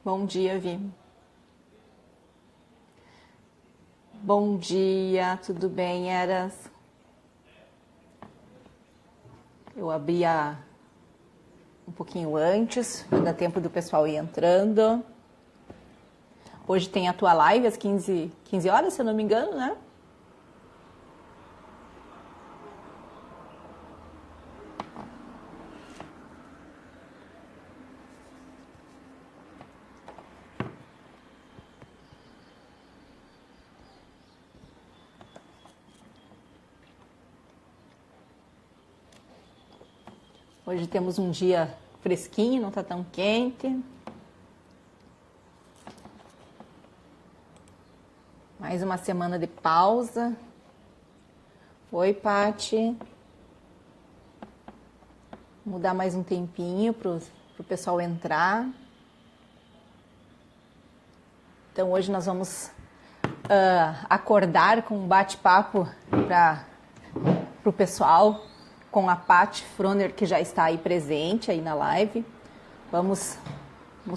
Bom dia, Vi. Bom dia, tudo bem, Eras? Eu abri um pouquinho antes, para dar tempo do pessoal ir entrando. Hoje tem a tua live às 15 horas, se eu não me engano, né? Hoje temos um dia fresquinho, não está tão quente. Mais uma semana de pausa. Oi, Pati. Vou dar mais um tempinho para o pessoal entrar. Então, hoje nós vamos acordar com um bate-papo para o pessoal, com a Pati Froner, que já está aí presente aí na live. Vamos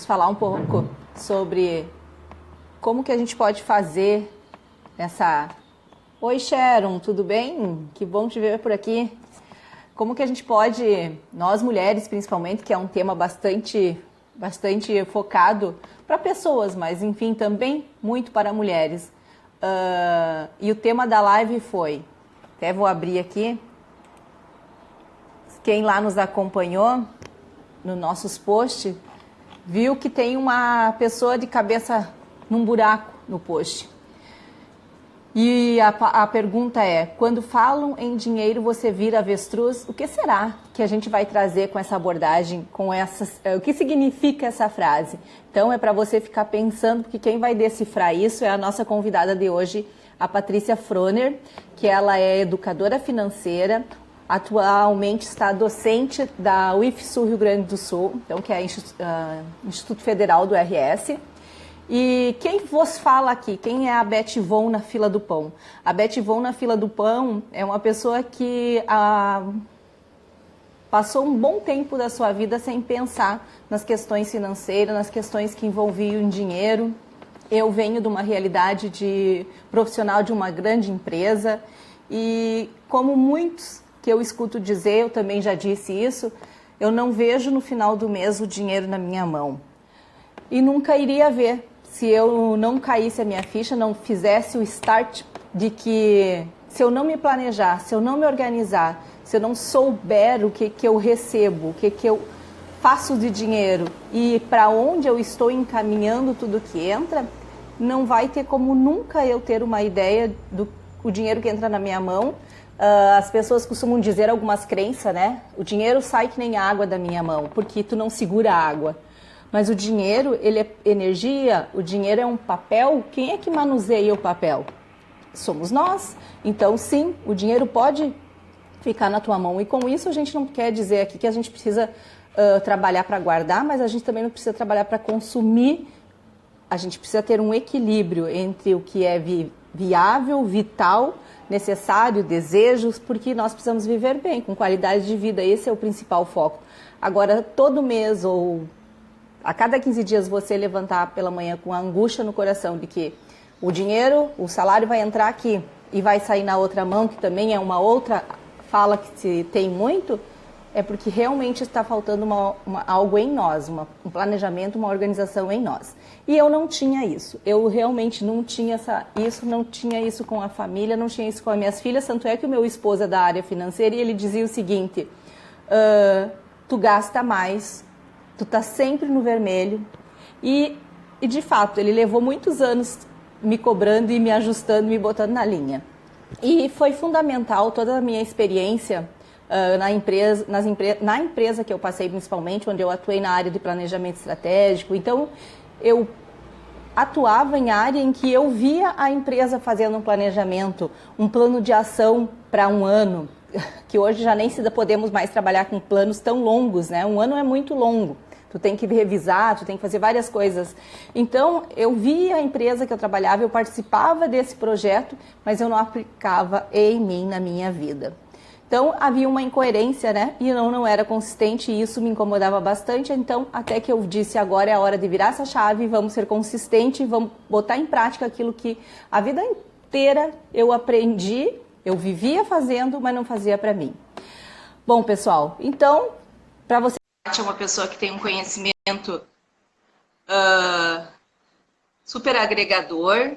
falar um pouco sobre como que a gente pode fazer essa... Oi, Sharon, tudo bem? Que bom te ver por aqui. Como que a gente pode, nós mulheres principalmente, que é um tema bastante focado para pessoas, mas enfim, também muito para mulheres. E o tema da live foi, até vou abrir aqui, quem lá nos acompanhou nos nossos posts, viu que tem uma pessoa de cabeça num buraco no post. E a pergunta é, quando falam em dinheiro você vira avestruz, o que será que a gente vai trazer com essa abordagem, o que significa essa frase? Então é para você ficar pensando, porque quem vai decifrar isso é a nossa convidada de hoje, a Patrícia Froner, que ela é educadora financeira, atualmente está docente da UFSU Rio Grande do Sul, então, que é Instituto Federal do RS. E quem vos fala aqui? Quem é a Beth Von na fila do pão? A Beth Von na fila do pão é uma pessoa que passou um bom tempo da sua vida sem pensar nas questões financeiras, nas questões que envolviam dinheiro. Eu venho de uma realidade de profissional de uma grande empresa e, como muitos que eu escuto dizer, eu também já disse isso, eu não vejo no final do mês o dinheiro na minha mão. E nunca iria ver se eu não caísse a minha ficha, não fizesse o start de que se eu não me planejar, se eu não me organizar, se eu não souber o que eu recebo, o que eu faço de dinheiro e para onde eu estou encaminhando tudo que entra, não vai ter como nunca eu ter uma ideia do dinheiro que entra na minha mão. As pessoas costumam dizer algumas crenças, né? O dinheiro sai que nem água da minha mão, porque tu não segura a água. Mas o dinheiro, ele é energia, o dinheiro é um papel. Quem é que manuseia o papel? Somos nós. Então, sim, o dinheiro pode ficar na tua mão. E com isso, a gente não quer dizer aqui que a gente precisa trabalhar para guardar, mas a gente também não precisa trabalhar para consumir. A gente precisa ter um equilíbrio entre o que é viável, vital, necessário, desejos, porque nós precisamos viver bem, com qualidade de vida. Esse é o principal foco. Agora, todo mês ou a cada 15 dias você levantar pela manhã com a angústia no coração de que o dinheiro, o salário vai entrar aqui e vai sair na outra mão, que também é uma outra fala que se tem muito, é porque realmente está faltando algo em nós, um planejamento, uma organização em nós. E eu não tinha isso. Eu realmente não tinha não tinha isso com a família, não tinha isso com as minhas filhas, tanto é que o meu esposo é da área financeira e ele dizia o seguinte, tu gasta mais, tu tá sempre no vermelho. E de fato, ele levou muitos anos me cobrando e me ajustando, me botando na linha. E foi fundamental toda a minha experiência na empresa que eu passei principalmente, onde eu atuei na área de planejamento estratégico. Então, eu atuava em área em que eu via a empresa fazendo um planejamento, um plano de ação para um ano, que hoje já nem podemos mais trabalhar com planos tão longos, né? Um ano é muito longo. Tu tem que revisar, tu tem que fazer várias coisas. Então, eu via a empresa que eu trabalhava, eu participava desse projeto, mas eu não aplicava em mim, na minha vida. Então havia uma incoerência, né? E eu não era consistente e isso me incomodava bastante. Então, até que eu disse, agora é a hora de virar essa chave, vamos ser consistentes, vamos botar em prática aquilo que a vida inteira eu aprendi, eu vivia fazendo, mas não fazia para mim. Bom, pessoal, então, para você é uma pessoa que tem um conhecimento super agregador.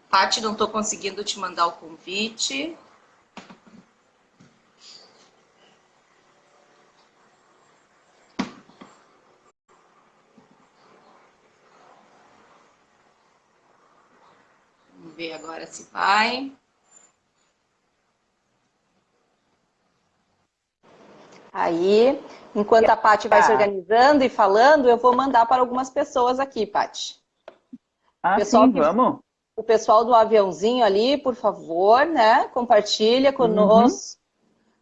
Paty, não estou conseguindo te mandar o convite. Vamos ver agora se vai. Aí, enquanto a Paty vai se organizando e falando, eu vou mandar para algumas pessoas aqui, Paty. Sim, vamos. O pessoal do aviãozinho ali, por favor, né? Compartilha conosco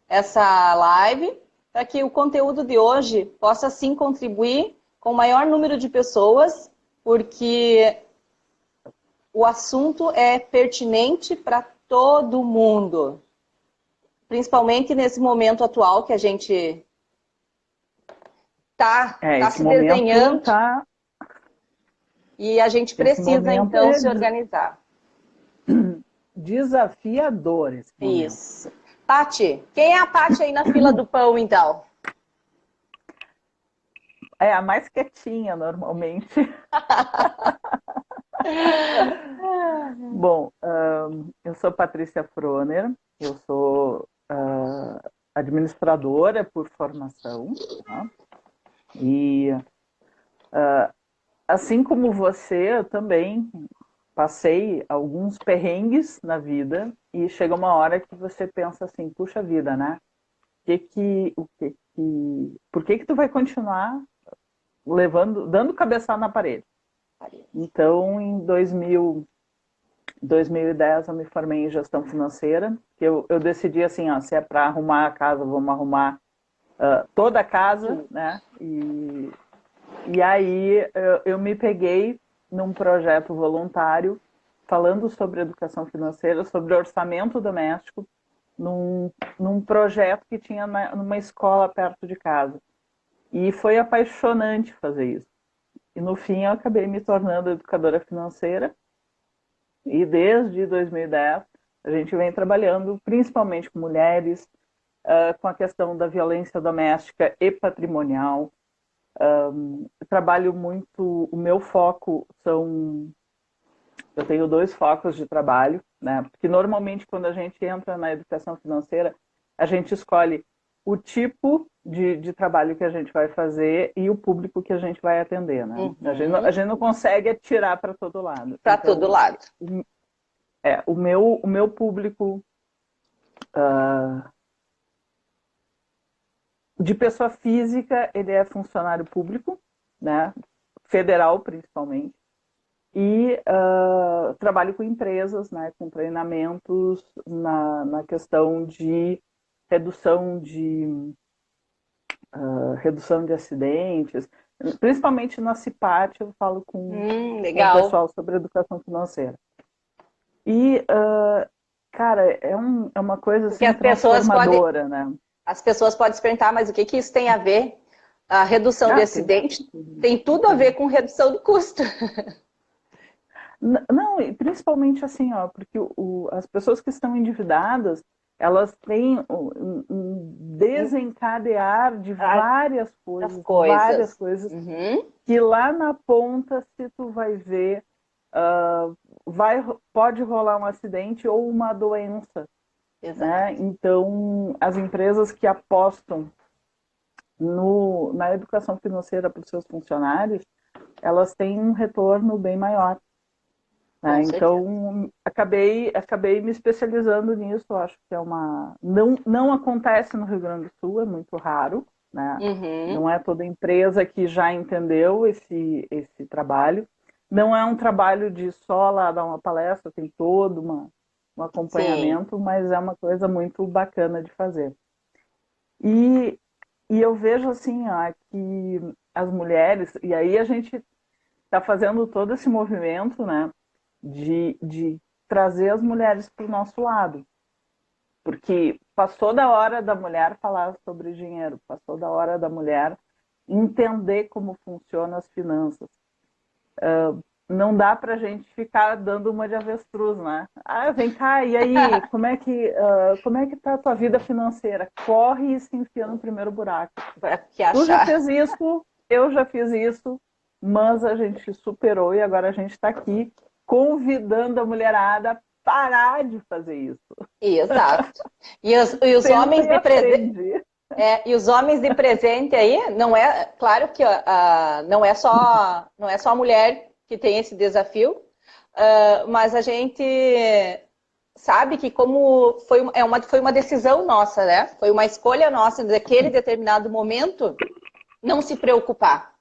essa live para que o conteúdo de hoje possa sim contribuir com o maior número de pessoas, porque o assunto é pertinente para todo mundo. Principalmente nesse momento atual que a gente está se desenhando. E a gente precisa, então, se organizar. Desafiador esse momento. Isso. Paty, quem é a Paty aí na fila do pão, então? É a mais quietinha, normalmente. Bom, eu sou Patrícia Froner, eu sou administradora por formação, tá? E assim como você, eu também passei alguns perrengues na vida e chega uma hora que você pensa assim, puxa vida, né? Por que tu vai continuar dando cabeçada na parede? Então, em 2010 eu me formei em gestão financeira, que eu decidi assim, ó, se é para arrumar a casa, vamos arrumar toda a casa, né? E aí eu me peguei num projeto voluntário falando sobre educação financeira, sobre orçamento doméstico, num projeto que tinha numa escola perto de casa. E foi apaixonante fazer isso. E no fim eu acabei me tornando educadora financeira. E desde 2010 a gente vem trabalhando principalmente com mulheres, com a questão da violência doméstica e patrimonial. Trabalho muito, o meu foco eu tenho 2 focos de trabalho, né? Porque normalmente quando a gente entra na educação financeira, a gente escolhe o tipo de trabalho que a gente vai fazer e o público que a gente vai atender, né? A gente não consegue tirar para todo lado. Para todo lado. O meu público de pessoa física, ele é funcionário público, né? Federal principalmente. E trabalho com empresas, né, com treinamentos na questão de redução de acidentes, principalmente na CIPAT eu falo com o pessoal sobre educação financeira. E, cara, é uma coisa assim, transformadora, né? As pessoas podem se perguntar, mas o que isso tem a ver? A redução de acidente tem tudo a ver com redução do custo. Não, principalmente assim, ó, porque as pessoas que estão endividadas, elas têm um desencadear de várias coisas que lá na ponta, se tu vai ver, pode rolar um acidente ou uma doença. Né? Então, as empresas que apostam na educação financeira para os seus funcionários, elas têm um retorno bem maior. Né? Então, acabei me especializando nisso. Eu acho que não acontece no Rio Grande do Sul, é muito raro. Né? Não é toda empresa que já entendeu esse trabalho. Não é um trabalho de só lá dar uma palestra, tem todo um acompanhamento, mas é uma coisa muito bacana de fazer. E eu vejo assim, ó, que as mulheres, e aí a gente está fazendo todo esse movimento, né, de trazer as mulheres para o nosso lado. Porque passou da hora da mulher falar sobre dinheiro, passou da hora da mulher entender como funcionam as finanças. Não dá pra gente ficar dando uma de avestruz, né? Ah, vem cá, e aí, como é que tá a tua vida financeira? Corre e se enfia no primeiro buraco. Tu já fez isso, eu já fiz isso, mas a gente superou e agora a gente está aqui convidando a mulherada a parar de fazer isso. Exato. E os homens de presente. E os homens de presente aí, não é, claro que não é só a mulher que tem esse desafio, mas a gente sabe que como foi uma decisão nossa, né? Foi uma escolha nossa naquele determinado momento não se preocupar,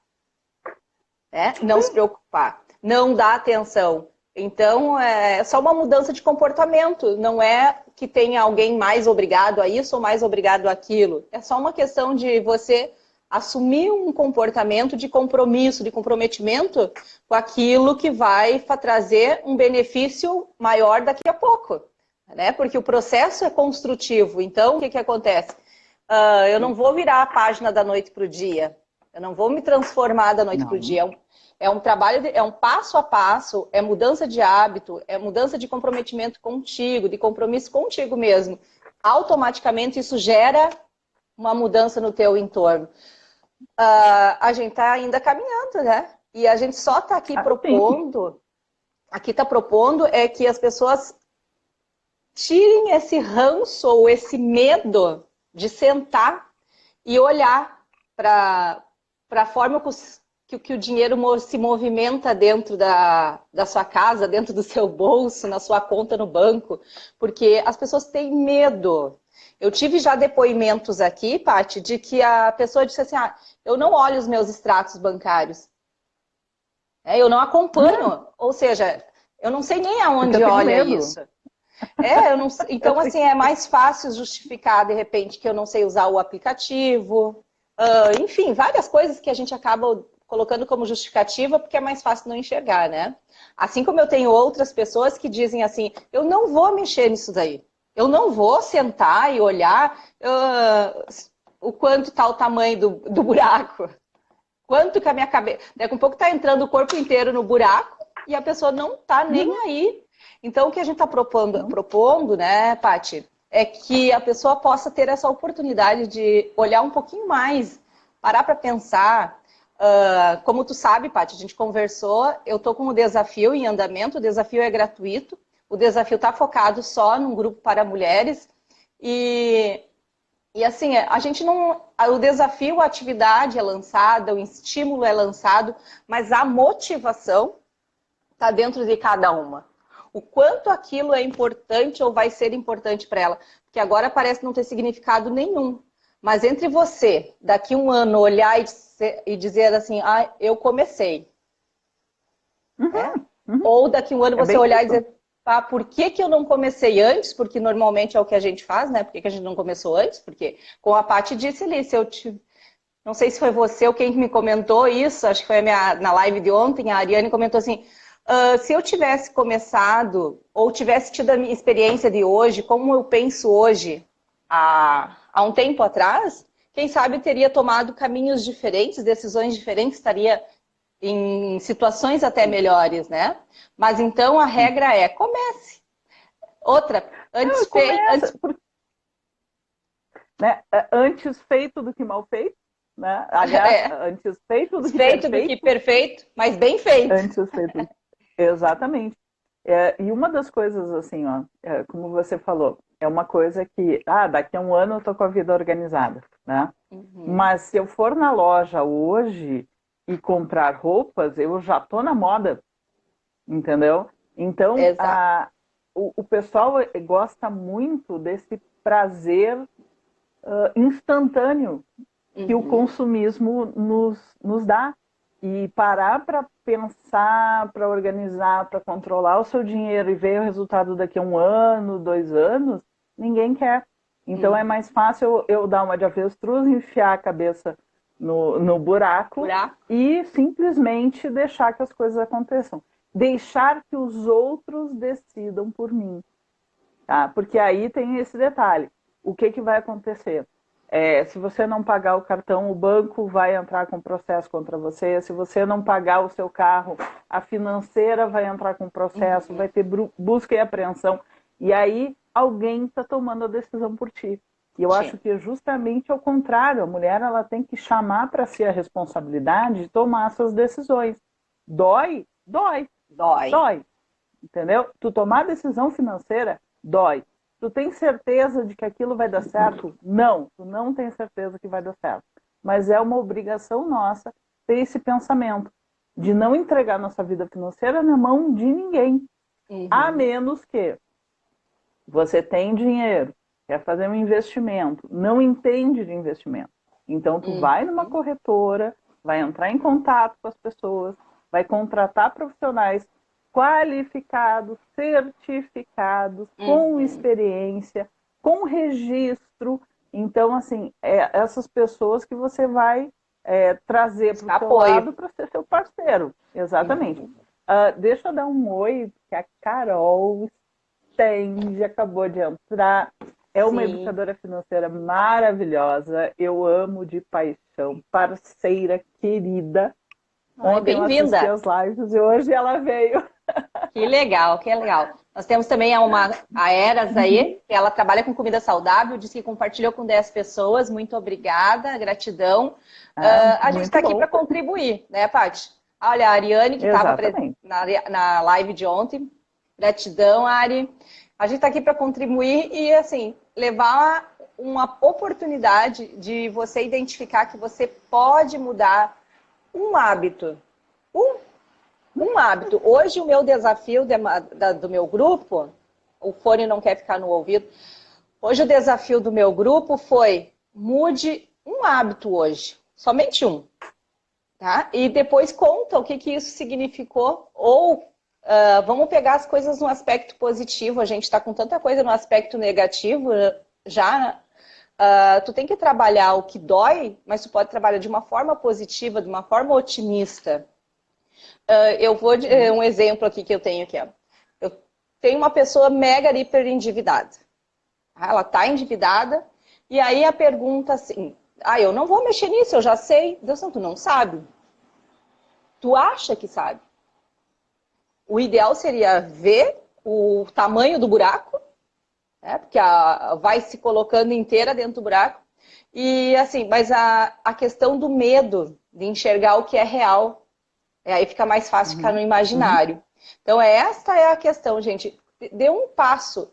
né? Não se preocupar, não dar atenção. Então, é só uma mudança de comportamento, não é que tenha alguém mais obrigado a isso ou mais obrigado àquilo. É só uma questão de você assumir um comportamento de compromisso, de comprometimento com aquilo que vai trazer um benefício maior daqui a pouco, né? Porque o processo é construtivo. Então, o que acontece? Eu não vou virar a página da noite para o dia, eu não vou me transformar da noite para o dia. É um trabalho, é um passo a passo, é mudança de hábito, é mudança de comprometimento contigo, de compromisso contigo mesmo. Automaticamente isso gera uma mudança no teu entorno. A gente está ainda caminhando, né? E a gente só está aqui propondo é que as pessoas tirem esse ranço ou esse medo de sentar e olhar para a forma que o dinheiro se movimenta dentro da sua casa, dentro do seu bolso, na sua conta no banco, porque as pessoas têm medo. Eu tive já depoimentos aqui, Paty, de que a pessoa disse assim, eu não olho os meus extratos bancários. Eu não acompanho, ou seja, eu não sei nem aonde olha isso. Eu não sei. Então, assim, é mais fácil justificar, de repente, que eu não sei usar o aplicativo. Enfim, várias coisas que a gente acaba colocando como justificativa porque é mais fácil não enxergar, né? Assim como eu tenho outras pessoas que dizem assim, eu não vou mexer nisso daí. Eu não vou sentar e olhar o quanto está o tamanho do buraco. Quanto que a minha cabeça... Daqui a pouco está entrando o corpo inteiro no buraco e a pessoa não está nem aí. Então, o que a gente está propondo, né, Paty, é que a pessoa possa ter essa oportunidade de olhar um pouquinho mais, parar para pensar. Como tu sabe, Paty, a gente conversou, eu estou com o desafio em andamento, o desafio é gratuito, o desafio está focado só num grupo para mulheres e assim, a gente não... O desafio, a atividade é lançada, o estímulo é lançado, mas a motivação está dentro de cada uma. O quanto aquilo é importante ou vai ser importante para ela. Porque agora parece não ter significado nenhum. Mas entre você, daqui um ano, olhar e dizer assim, eu comecei. Ou daqui um ano você olhar isso. E dizer, por que eu não comecei antes? Porque normalmente é o que a gente faz, né? Por que a gente não começou antes? Porque, como a Paty disse ali, não sei se foi você ou quem me comentou isso, acho que foi na live de ontem, a Ariane comentou assim, se eu tivesse começado, ou tivesse tido a minha experiência de hoje, como eu penso hoje, há um tempo atrás, quem sabe eu teria tomado caminhos diferentes, decisões diferentes, estaria em situações até melhores, né? Mas então a regra é, comece. Outra, antes feito do que mal feito, né? Aliás, antes feito do que perfeito. Feito do que perfeito, mas bem feito. Antes feito. Exatamente. E uma das coisas, assim, como você falou, é uma coisa que, daqui a um ano eu tô com a vida organizada, né? Mas se eu for na loja hoje e comprar roupas, eu já tô na moda, entendeu? Então, o pessoal gosta muito desse prazer instantâneo que o consumismo nos dá. E parar para pensar, para organizar, para controlar o seu dinheiro e ver o resultado daqui a um ano, 2 anos, ninguém quer. Então é mais fácil eu dar uma de avestruz, enfiar a cabeça no buraco e simplesmente deixar que as coisas aconteçam. deixar que os outros decidam por mim. Tá? Porque aí tem esse detalhe. O que vai acontecer? Se você não pagar o cartão, o banco vai entrar com processo contra você. Se você não pagar o seu carro, a financeira vai entrar com processo, vai ter busca e apreensão. E aí alguém está tomando a decisão por ti. E eu acho que é justamente ao contrário. A mulher ela tem que chamar para si a responsabilidade de tomar essas decisões. Dói? Dói. Dói. Entendeu? Tu tomar decisão financeira, dói. Tu tem certeza de que aquilo vai dar certo? Não, tu não tem certeza que vai dar certo. Mas é uma obrigação nossa ter esse pensamento de não entregar nossa vida financeira na mão de ninguém. A menos que você tem dinheiro, quer fazer um investimento, não entende de investimento. Então tu vai numa corretora, vai entrar em contato com as pessoas, vai contratar profissionais qualificados, certificados, com experiência, com registro. Então, assim, essas pessoas que você vai trazer para o seu lado para ser seu parceiro. Exatamente. Deixa eu dar um oi, que a Carol Stenge acabou de entrar. É uma educadora financeira maravilhosa. Eu amo de paixão, parceira querida. Ontem eu assisti as lives e hoje ela veio. Que legal, que legal. Nós temos também a Eras aí, que ela trabalha com comida saudável, disse que compartilhou com 10 pessoas. Muito obrigada, gratidão. A gente está aqui para contribuir, né, Paty? Olha, a Ariane, que estava na live de ontem. Gratidão, Ari. A gente está aqui para contribuir e, assim, levar uma oportunidade de você identificar que você pode mudar um hábito. Um hábito. Hoje o meu desafio do meu grupo, o fone não quer ficar no ouvido, hoje o desafio do meu grupo foi mude um hábito hoje, somente um. Tá? E depois conta o que isso significou, ou vamos pegar as coisas no aspecto positivo, a gente está com tanta coisa no aspecto negativo já, né? Tu tem que trabalhar o que dói, mas tu pode trabalhar de uma forma positiva, de uma forma otimista. Eu vou um exemplo aqui que eu tenho aqui. Ó. Eu tenho uma pessoa mega hiper endividada. Ela está endividada e aí a pergunta assim, eu não vou mexer nisso, eu já sei. Deus não, tu não sabe. Tu acha que sabe. O ideal seria ver o tamanho do buraco, né? Porque vai se colocando inteira dentro do buraco. E assim, mas a questão do medo de enxergar o que é real, aí fica mais fácil ficar no imaginário. Então, esta é a questão, gente. Dê um passo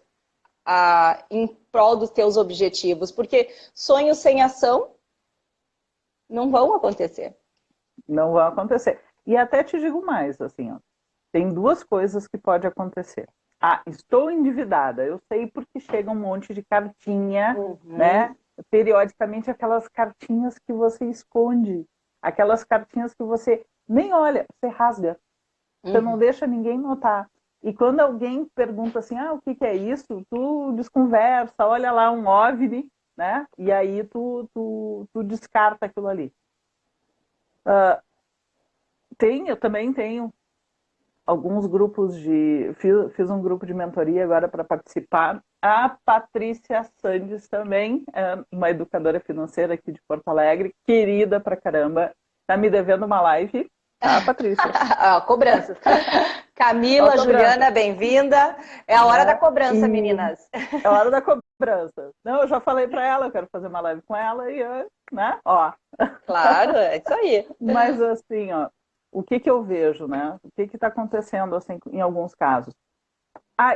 em prol dos teus objetivos, porque sonhos sem ação não vão acontecer. Não vão acontecer. E até te digo mais, assim, ó, tem duas coisas que pode acontecer. Estou endividada. Eu sei porque chega um monte de cartinha, né? Periodicamente aquelas cartinhas que você esconde, aquelas cartinhas que você nem olha, você rasga. Você não deixa ninguém notar. E quando alguém pergunta assim, o que é isso? Tu desconversa, olha lá um OVNI, né? E aí tu descarta aquilo ali. Eu também tenho alguns grupos fiz um grupo de mentoria agora para participar. A Patrícia Sandes também, é uma educadora financeira aqui de Porto Alegre, querida pra caramba, tá me devendo uma live, tá, Patrícia? Cobranças. Camila, Juliana, bem-vinda. É a hora da cobrança, meninas. É a hora da cobrança. Não, eu já falei para ela, eu quero fazer uma live com ela e, né, ó. Claro, é isso aí. Mas assim, ó, o que eu vejo, né? O que está acontecendo assim, em alguns casos?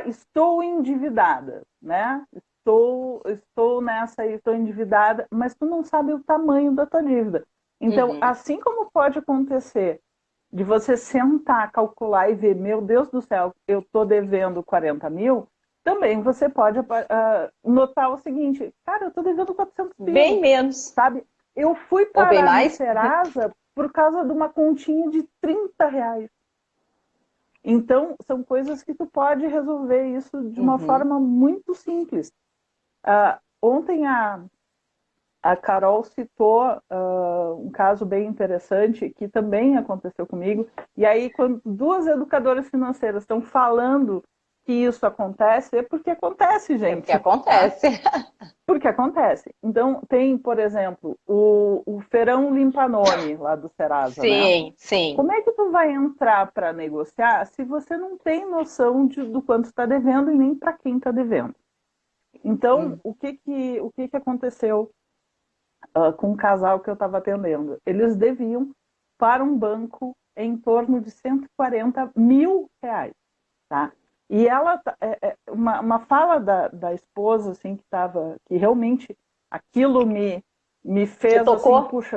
Estou endividada, né? Estou nessa aí, estou endividada, mas tu não sabe o tamanho da tua dívida. Então, assim como pode acontecer de você sentar, calcular e ver, meu Deus do céu, eu estou devendo 40 mil, também você pode notar o seguinte, cara, eu estou devendo 400 mil. Bem menos. Sabe? Eu fui parar no Serasa por causa de uma continha de R$30. Então, são coisas que tu pode resolver isso de uma forma muito simples. Ontem a a Carol citou um caso bem interessante que também aconteceu comigo. E aí, quando duas educadoras financeiras estão falando que isso acontece, é porque acontece, gente. É porque acontece. Tá? Porque acontece. Então, tem, por exemplo, o Feirão Limpa Nome, lá do Serasa, sim, né? Sim. Como é que tu vai entrar para negociar se você não tem noção do quanto está devendo e nem para quem está devendo? Então, o que aconteceu com um casal que eu estava atendendo? Eles deviam para um banco em torno de 140 mil reais, tá? E ela, uma fala da esposa, assim, que realmente aquilo me Te fez assim, tocou? puxa,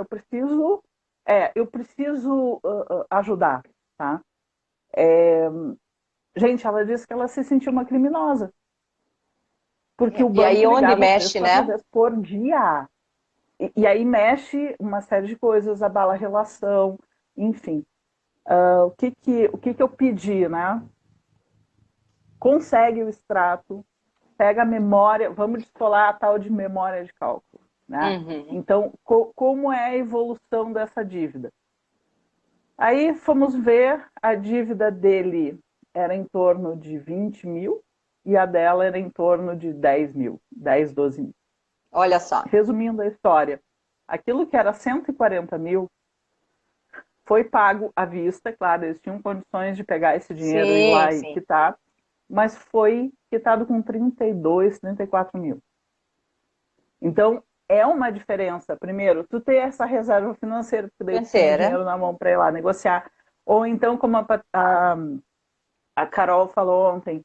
eu preciso ajudar, tá? Gente, ela disse que ela se sentiu uma criminosa, porque o E aí banco onde ligava três, mexe, quatro né? vezes por dia. E aí mexe uma série de coisas, abala a relação, enfim. O que eu pedi, né? Consegue o extrato, pega a memória, vamos descolar a tal de memória de cálculo, né? Uhum. Então, como é a evolução dessa dívida? Aí fomos ver, a dívida dele era em torno de 20 mil e a dela era em torno de 10 mil, 10, 12 mil. Olha só. Resumindo a história, aquilo que era 140 mil foi pago à vista, claro, eles tinham condições de pegar esse dinheiro e ir Sim, lá e sim. quitar, mas foi quitado com 32, 34 mil. Então, é uma diferença. Primeiro, tu ter essa reserva financeira, porque daí tu tem o Financeira. dinheiro na mão para ir lá negociar. Ou então, como a Carol falou ontem,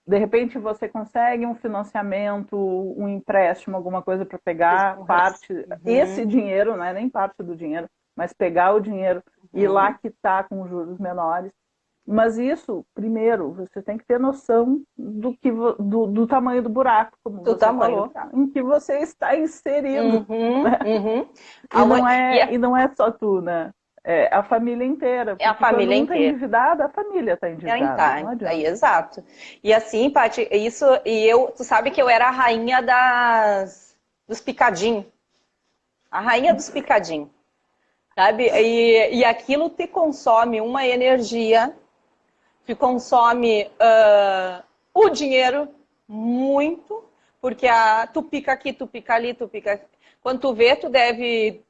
de repente você consegue um financiamento, um empréstimo, alguma coisa para pegar parte, esse Uhum. dinheiro, não é nem parte do dinheiro, mas pegar o dinheiro e ir lá Uhum. quitar com juros menores. Mas isso, primeiro, você tem que ter noção do tamanho do buraco, como Do você tamanho do falou, buraco. em que você está inserido. Uhum. Né? Uhum. E Aonde- não E é, a, e não é só tu, né? É a família inteira, é a porque quando família um está inteira. endividado, a família está endividada. Não Aí, adianta. exato. E assim, Paty, isso, tu sabe que eu era a rainha dos picadinhos. A rainha dos picadinhos, sabe? E aquilo te consome uma energia, te consome o dinheiro muito, porque tu pica aqui, tu pica ali, tu pica. Quando tu vê, tu deve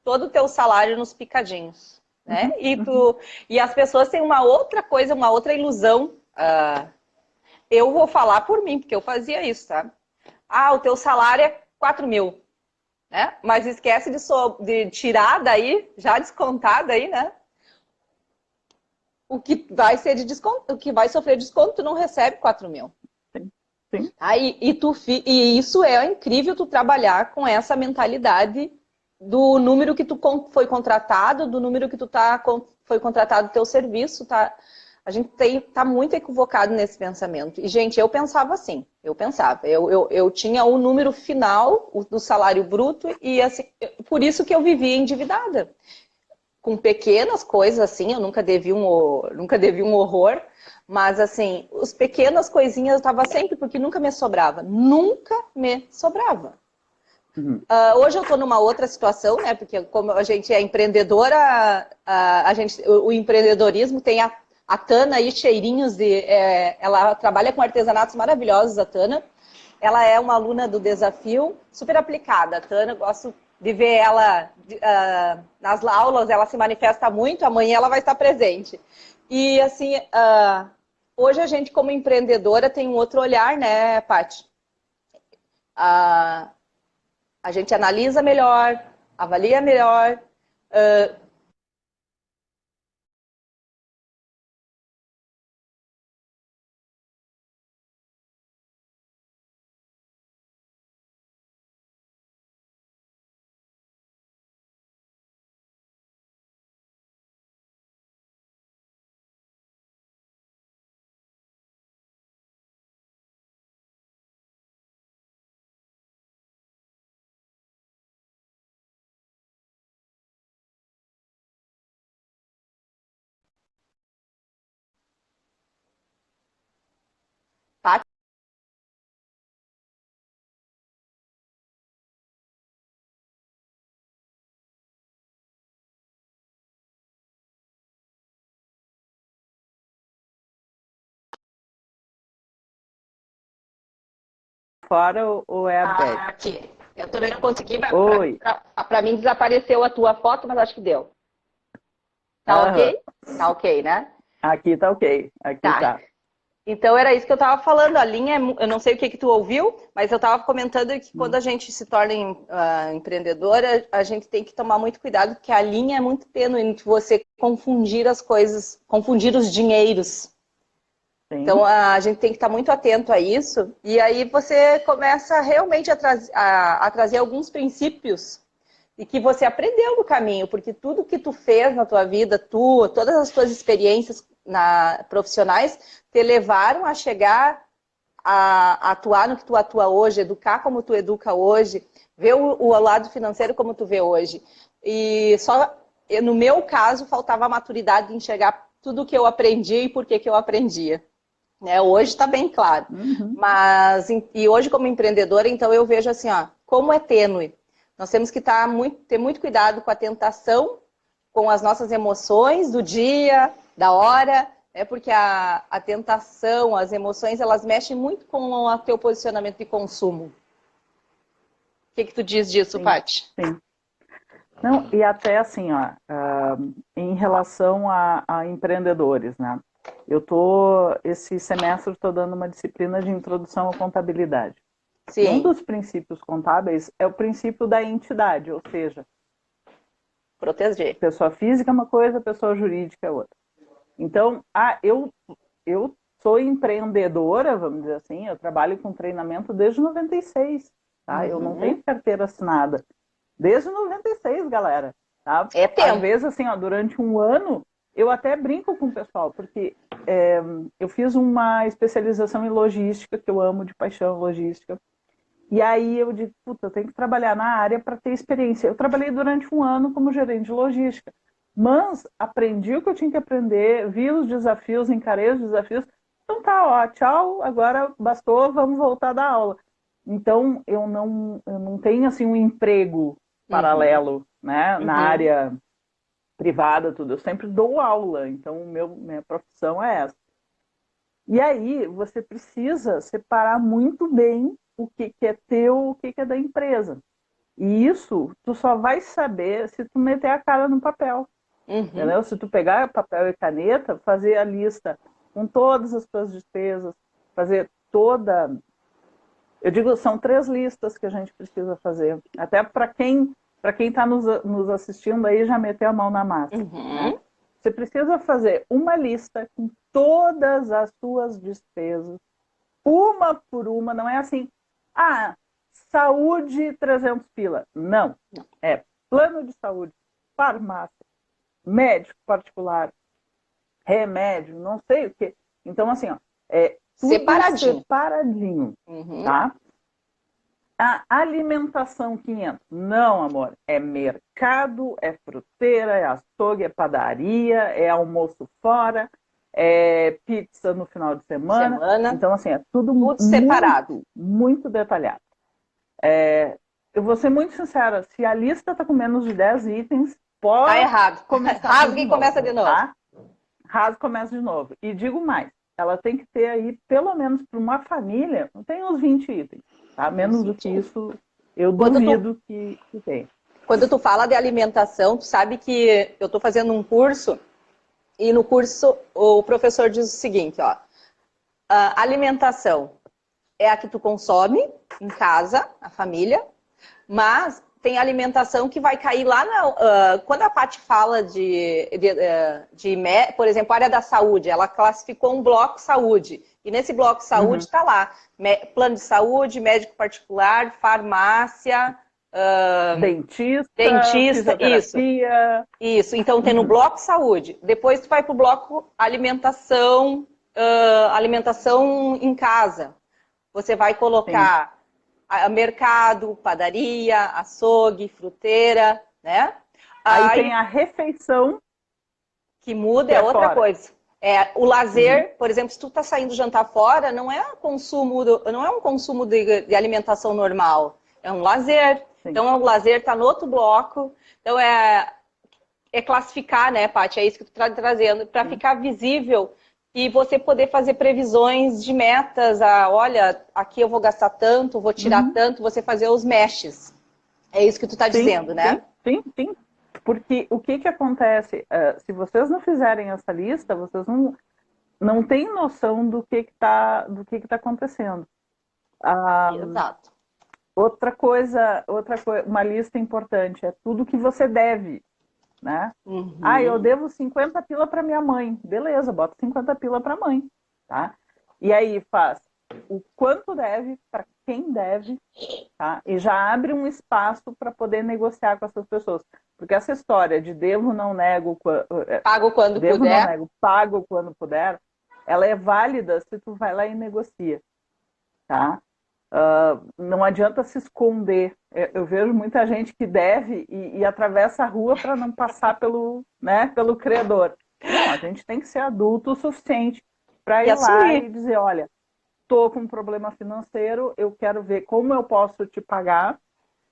todo o teu salário nos picadinhos, né? Uhum, uhum. E as pessoas têm uma outra coisa, uma outra ilusão. Eu vou falar por mim, porque eu fazia isso, tá? Ah, o teu salário é 4 mil, né? Mas esquece de tirar daí, já descontar daí, né? O que vai ser de desconto, o que vai sofrer desconto, tu não recebe 4 mil. Sim, sim. Aí, e isso é incrível, tu trabalhar com essa mentalidade do número que tu foi contratado, do número que foi contratado do teu serviço, tá? A gente tá muito equivocado nesse pensamento. E, gente, eu pensava assim, eu tinha o número final do salário bruto e assim, por isso que eu vivia endividada. Com pequenas coisas assim, eu nunca devi um horror, mas assim, as pequenas coisinhas eu tava sempre, porque nunca me sobrava. Nunca me sobrava. Uhum. Hoje eu estou numa outra situação, né? Porque como a gente é empreendedora, o empreendedorismo tem a Tana aí, cheirinhos ela trabalha com artesanatos maravilhosos, a Tana. Ela é uma aluna do desafio, super aplicada. A Tana, eu gosto de ver ela nas aulas, ela se manifesta muito, amanhã ela vai estar presente. E assim, hoje a gente como empreendedora tem um outro olhar, né, Paty? Uh, a gente analisa melhor, avalia melhor, fora ou é a Beth? Aqui. Eu também não consegui, mas Oi. pra mim desapareceu a tua foto, mas acho que deu. Tá ok? Tá ok, né? Aqui tá ok. Aqui tá. Então era isso que eu estava falando. A linha, eu não sei o que tu ouviu, mas eu estava comentando que quando a gente se torna empreendedora, a gente tem que tomar muito cuidado, porque a linha é muito tênue entre você confundir as coisas, confundir os dinheiros. Sim. Então a gente tem que estar muito atento a isso. E aí você começa realmente a trazer alguns princípios e que você aprendeu no caminho, porque tudo que tu fez na tua vida, todas as tuas experiências profissionais te levaram a chegar a atuar no que tu atua hoje, educar como tu educa hoje, ver o lado financeiro como tu vê hoje. E só, no meu caso, faltava a maturidade de enxergar tudo o que eu aprendi e por que eu aprendia. Né? Hoje está bem claro. Mas, e hoje como empreendedora, então eu vejo assim, ó, como é tênue. Nós temos que ter muito cuidado com a tentação, com as nossas emoções do dia, da hora, né? Porque a tentação, as emoções, elas mexem muito com o teu posicionamento de consumo. O que tu diz disso, Paty? Sim. Não, e até assim, ó, em relação a empreendedores, né? Esse semestre estou dando uma disciplina de introdução à contabilidade. Sim. Um dos princípios contábeis é o princípio da entidade, ou seja, proteger. Pessoa física é uma coisa, pessoa jurídica é outra. Então, eu sou empreendedora, vamos dizer assim, eu trabalho com treinamento desde 96, tá? Eu não tenho carteira assinada. Desde 96, galera. Tá? É tempo. Às vezes, assim, ó, durante um ano, eu até brinco com o pessoal, porque eu fiz uma especialização em logística, que eu amo de paixão logística. E aí eu digo, puta, eu tenho que trabalhar na área para ter experiência. Eu trabalhei durante um ano como gerente de logística, mas aprendi o que eu tinha que aprender, vi os desafios, encarei os desafios. Então tá, ó, tchau, agora bastou, vamos voltar da aula. Então eu não tenho assim um emprego paralelo, né, na área privada, tudo. Eu sempre dou aula, então minha profissão é essa. E aí você precisa separar muito bem o que é teu, o que é da empresa. E isso tu só vai saber se tu meter a cara no papel. Entendeu? Se tu pegar papel e caneta, fazer a lista com todas as tuas despesas, fazer toda... Eu digo, são 3 listas que a gente precisa fazer. Até para quem está nos assistindo aí já meteu a mão na massa. Né? Você precisa fazer uma lista com todas as suas despesas, uma por uma, não é assim, saúde 300 pila. Não, é plano de saúde, farmácia, médico particular, remédio, não sei o quê. Então, assim, ó, tudo separadinho, tá? A alimentação 500. Não, amor. É mercado, é fruteira, é açougue, é padaria, é almoço fora, é pizza no final de semana. Então, assim, é tudo muito separado. Muito detalhado. Eu vou ser muito sincera, se a lista está com menos de 10 itens, pode tá errado. Rasga e começa de novo. Tá? Rasga e começa de novo. E digo mais, ela tem que ter aí, pelo menos para uma família, tem uns 20 itens. Tá? Menos do que isso, eu duvido que tenha. Quando tu fala de alimentação, tu sabe que eu estou fazendo um curso, e no curso o professor diz o seguinte, ó, a alimentação é a que tu consome em casa, a família, mas tem alimentação que vai cair lá quando a Paty fala por exemplo, a área da saúde, ela classificou um bloco saúde. E nesse bloco saúde está lá plano de saúde, médico particular, farmácia, dentista, isso. Então tem no bloco saúde. Depois tu vai para o bloco alimentação, alimentação em casa. Você vai colocar mercado, padaria, açougue, fruteira, né? Aí tem a refeição. Que muda, é outra coisa. O lazer, por exemplo, se tu tá saindo jantar fora, não é um consumo de alimentação normal, é um lazer. Sim. Então o lazer tá no outro bloco. Então é classificar, né, Paty? É isso que tu tá trazendo, para ficar visível e você poder fazer previsões de metas, olha, aqui eu vou gastar tanto, vou tirar tanto, você fazer os meshes. É isso que tu está dizendo, né? Sim. Porque o que acontece? Se vocês não fizerem essa lista, vocês não têm noção do que tá acontecendo. Exato. Outra coisa, uma lista importante é tudo que você deve, né? Eu devo 50 pila para minha mãe. Beleza, bota 50 pila para a mãe, tá? E aí faz o quanto deve, para quem deve, tá? E já abre um espaço para poder negociar com essas pessoas. Porque essa história de devo, não nego, pago quando devo, puder. não nego, pago quando puder, ela é válida se tu vai lá e negocia, tá? Não adianta se esconder. Eu vejo muita gente que deve e atravessa a rua para não passar pelo credor. Não, a gente tem que ser adulto o suficiente para ir lá e dizer, olha, estou com um problema financeiro, eu quero ver como eu posso te pagar.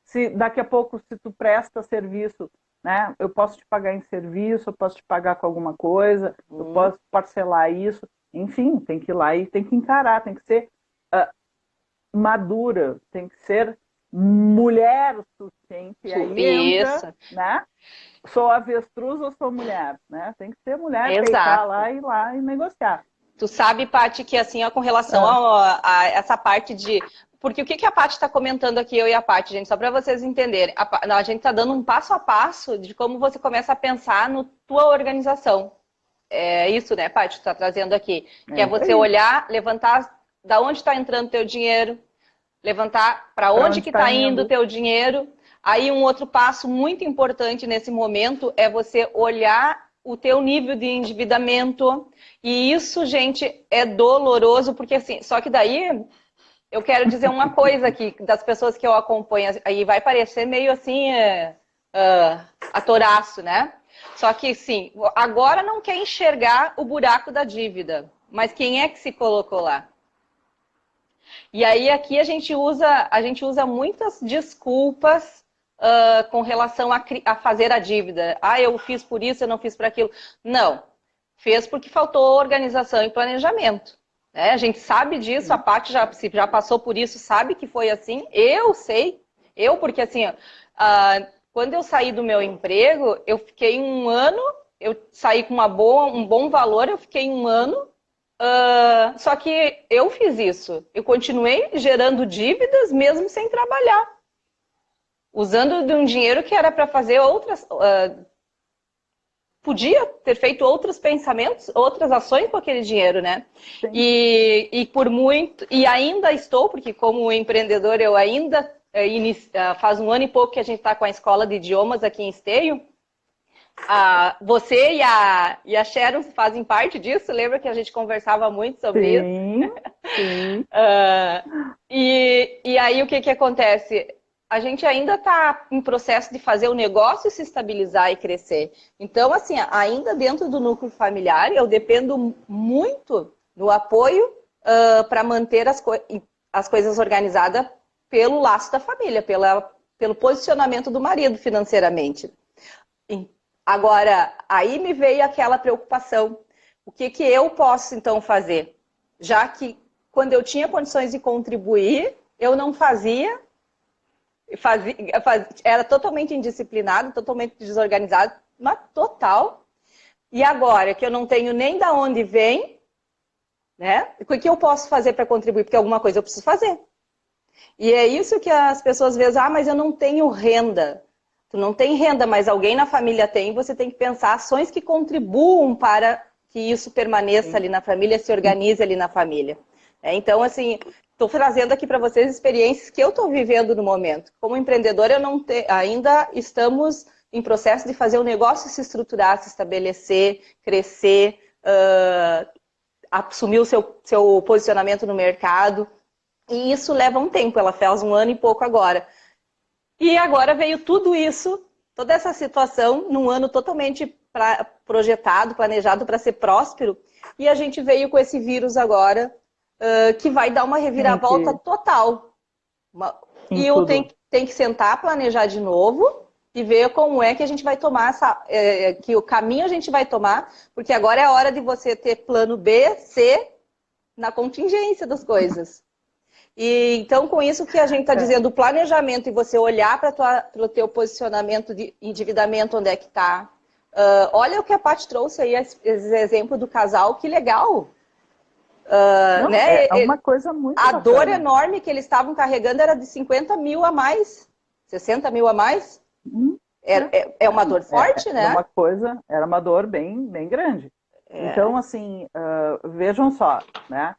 Se daqui a pouco, se tu presta serviço, né, eu posso te pagar em serviço, eu posso te pagar com alguma coisa, eu posso parcelar isso. Enfim, tem que ir lá e tem que encarar, tem que ser madura, tem que ser mulher o suficiente. E aí entra, né? Sou avestruz ou sou mulher, né? Tem que ser mulher, peitar lá e ir lá e negociar. Tu sabe, Paty, que assim, ó, com relação a essa parte de... Porque o que a Paty está comentando aqui, eu e a Paty, gente, só para vocês entenderem. A gente está dando um passo a passo de como você começa a pensar na tua organização. É isso, né, Paty, tu está trazendo aqui. Que é você olhar, levantar da onde está entrando o teu dinheiro, levantar para onde que está indo o teu dinheiro. Aí um outro passo muito importante nesse momento é você olhar o teu nível de endividamento. E isso, gente, é doloroso, porque assim, só que daí eu quero dizer uma coisa aqui, das pessoas que eu acompanho, aí vai parecer meio assim, atoraço, né? Só que, sim, agora não quer enxergar o buraco da dívida, mas quem é que se colocou lá? E aí aqui a gente usa muitas desculpas com relação a fazer a dívida. Eu fiz por isso, eu não fiz por aquilo. Não, fez porque faltou organização e planejamento. Né? A gente sabe disso, a Paty já passou por isso, sabe que foi assim. Eu sei, porque assim, quando eu saí do meu emprego, eu fiquei um ano, eu saí com um bom valor, eu fiquei um ano. Só que eu fiz isso. Eu continuei gerando dívidas mesmo sem trabalhar. Usando de um dinheiro que era para fazer outras... podia ter feito outros pensamentos, outras ações com aquele dinheiro, né? E por muito... E ainda estou, porque como empreendedor eu ainda... faz um ano e pouco que a gente está com a escola de idiomas aqui em Esteio. Você e a Sharon fazem parte disso, lembra que a gente conversava muito sobre isso? Sim. E aí o que acontece? A gente ainda está em processo de fazer o negócio se estabilizar e crescer. Então, assim, ainda dentro do núcleo familiar, eu dependo muito do apoio para manter as coisas organizadas pelo laço da família, pelo posicionamento do marido financeiramente. Agora, aí me veio aquela preocupação. O que eu posso, então, fazer? Já que, quando eu tinha condições de contribuir, eu não fazia, era totalmente indisciplinado, totalmente desorganizado, mas total. E agora, que eu não tenho nem de onde vem, né? O que eu posso fazer para contribuir? Porque alguma coisa eu preciso fazer. E é isso que as pessoas dizem, mas eu não tenho renda. Tu não tem renda, mas alguém na família tem, você tem que pensar ações que contribuam para que isso permaneça ali na família, se organize ali na família. Então, assim, estou trazendo aqui para vocês experiências que eu estou vivendo no momento. Como empreendedora, ainda estamos em processo de fazer o negócio se estruturar, se estabelecer, crescer, assumir o seu posicionamento no mercado. E isso leva um tempo, ela faz um ano e pouco agora. E agora veio tudo isso, toda essa situação, num ano totalmente projetado, planejado para ser próspero, e a gente veio com esse vírus agora, que vai dar uma reviravolta total. E eu tenho que sentar, planejar de novo, e ver como é que a gente vai tomar que o caminho a gente vai tomar, porque agora é a hora de você ter plano B, C na contingência das coisas. E então, com isso que a gente está dizendo, o planejamento e você olhar para o teu posicionamento de endividamento, onde é que está. Olha o que a Paty trouxe aí, esse exemplo do casal, que legal. Não, né? É uma coisa muito A bacana. dor enorme que eles estavam carregando era de 50 mil a mais, 60 mil a mais. É uma dor forte, né? Era uma dor bem, bem grande. Então, assim, vejam só, né?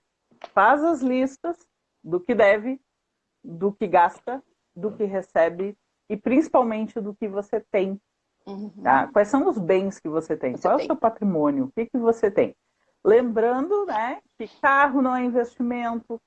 Faz as listas do que deve, do que gasta, do que recebe e principalmente do que você tem. Tá? Quais são os bens que você tem? Qual é o seu patrimônio? O que você tem? Lembrando, né, que carro não é investimento,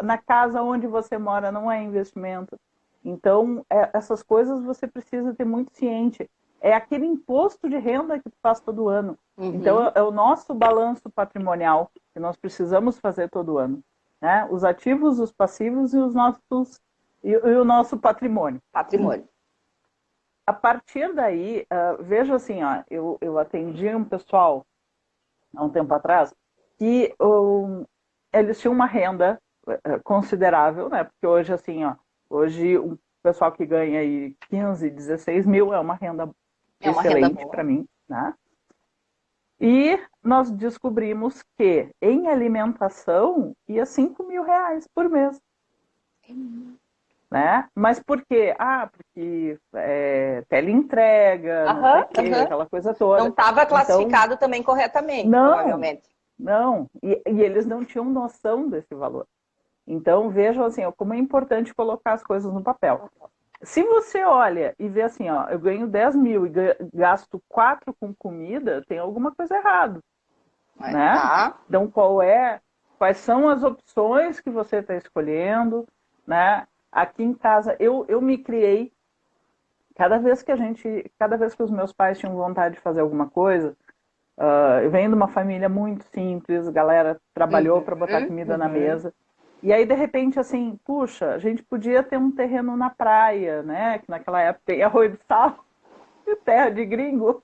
na casa onde você mora não é investimento. Então, essas coisas você precisa ter muito ciente. É aquele imposto de renda que tu faz todo ano. Então, é o nosso balanço patrimonial que nós precisamos fazer todo ano. Né? Os ativos, os passivos e o nosso patrimônio. A partir daí, veja assim, ó, eu atendi um pessoal há um tempo atrás que eles tinham uma renda considerável, né? Porque hoje, assim, ó, hoje o pessoal que ganha aí 15, 16 mil é uma renda excelente para mim, né? E nós descobrimos que em alimentação ia 5 mil reais por mês. Né? Mas por quê? Porque teleentrega, não sei o quê, aquela coisa toda. Não estava classificado também corretamente, provavelmente. Não, e eles não tinham noção desse valor. Então, vejam assim, como é importante colocar as coisas no papel. Se você olha e vê assim, ó, eu ganho 10 mil e gasto 4 com comida, tem alguma coisa errada. Né? Então, quais são as opções que você está escolhendo, né? Aqui em casa, eu me criei, cada vez que os meus pais tinham vontade de fazer alguma coisa, eu venho de uma família muito simples, a galera trabalhou para botar comida na mesa, e aí de repente assim, puxa, a gente podia ter um terreno na praia, né, que naquela época tem arroz de sal, e terra de gringo,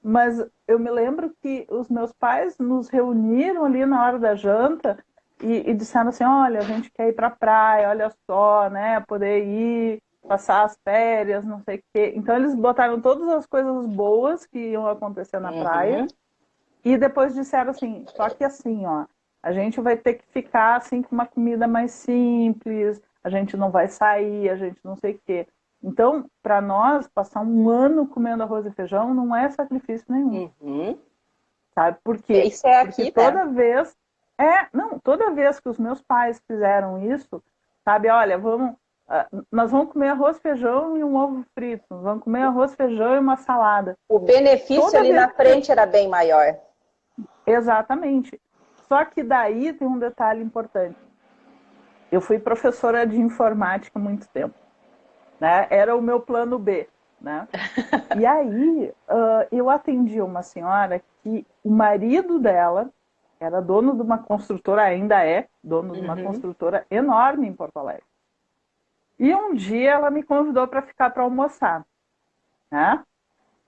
mas eu me lembro que os meus pais nos reuniram ali na hora da janta, e disseram assim, olha, a gente quer ir para a praia, olha só, né, poder ir, passar as férias, não sei o quê. Então eles botaram todas as coisas boas que iam acontecer na praia e depois disseram assim, só que assim, ó, a gente vai ter que ficar assim com uma comida mais simples, a gente não vai sair, a gente não sei o quê. Então, para nós, passar um ano comendo arroz e feijão não é sacrifício nenhum. Sabe por quê? Isso é aqui, porque toda vez que os meus pais fizeram isso, sabe, olha, nós vamos comer arroz, feijão e um ovo frito, vamos comer arroz, feijão e uma salada. O benefício ali na frente era bem maior. Exatamente. Só que daí tem um detalhe importante. Eu fui professora de informática há muito tempo, né? Era o meu plano B, né? E aí eu atendi uma senhora que o marido dela era dono de uma construtora, ainda é dono de uma construtora enorme em Porto Alegre. E um dia ela me convidou para ficar para almoçar. Né?